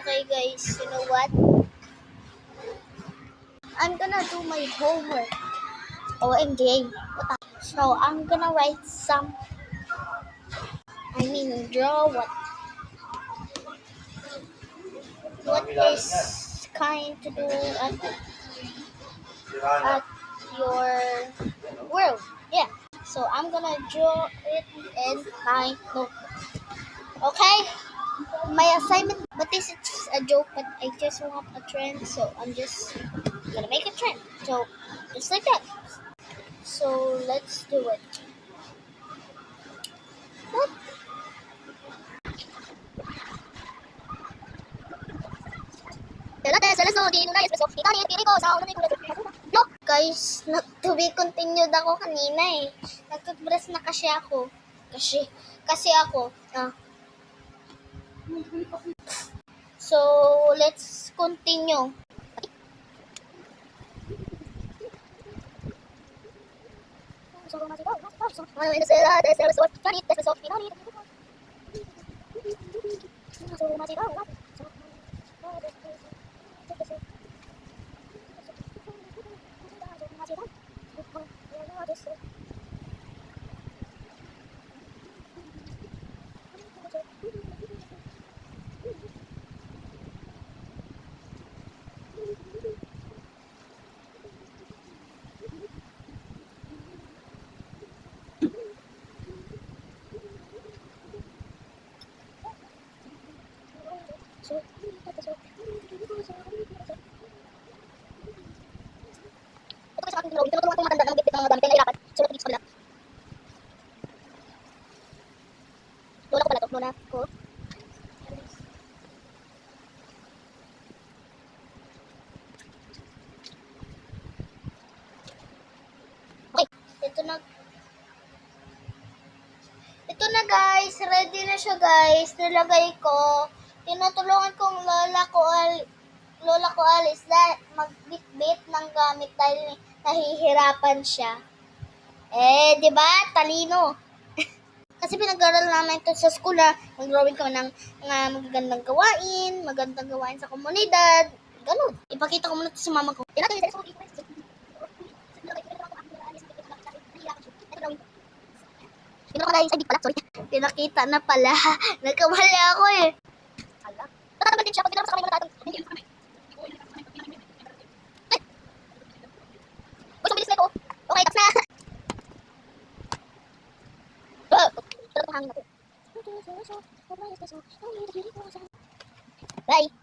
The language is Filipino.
Okay guys, you know what? I'm gonna do my homework. OMG. So I'm gonna write draw what is kind to do at your world. Yeah. So I'm gonna draw it in my notebook. Okay? My assignment, but this is just a joke, but I just want a trend, so I'm just gonna make a trend. So, just like that. So, let's do it. What? Guys, to be continued ako kanina eh. Nag-toothbrush na kasi ako. Kasi ako. So, let's continue. Lola ko. Okay, ito na guys, ready na siya guys. Nilagay ko. Tinutulungan kong lola ko Alice na magbitbit ng gamit dahil nahihirapan siya. Di ba? Talino. Kasi pinag-aral namin ito sa school na mag-drawing kami ng magagandang gawain sa komunidad. Ganun. Ipakita ko muna ito sa mama ko. Pinakita na pala. Nagkamali ako eh. Nakatagal din siya pag ginagawa sa kamay mo natin. Uy, mabilis na ito. Okay, tapos na. Bye.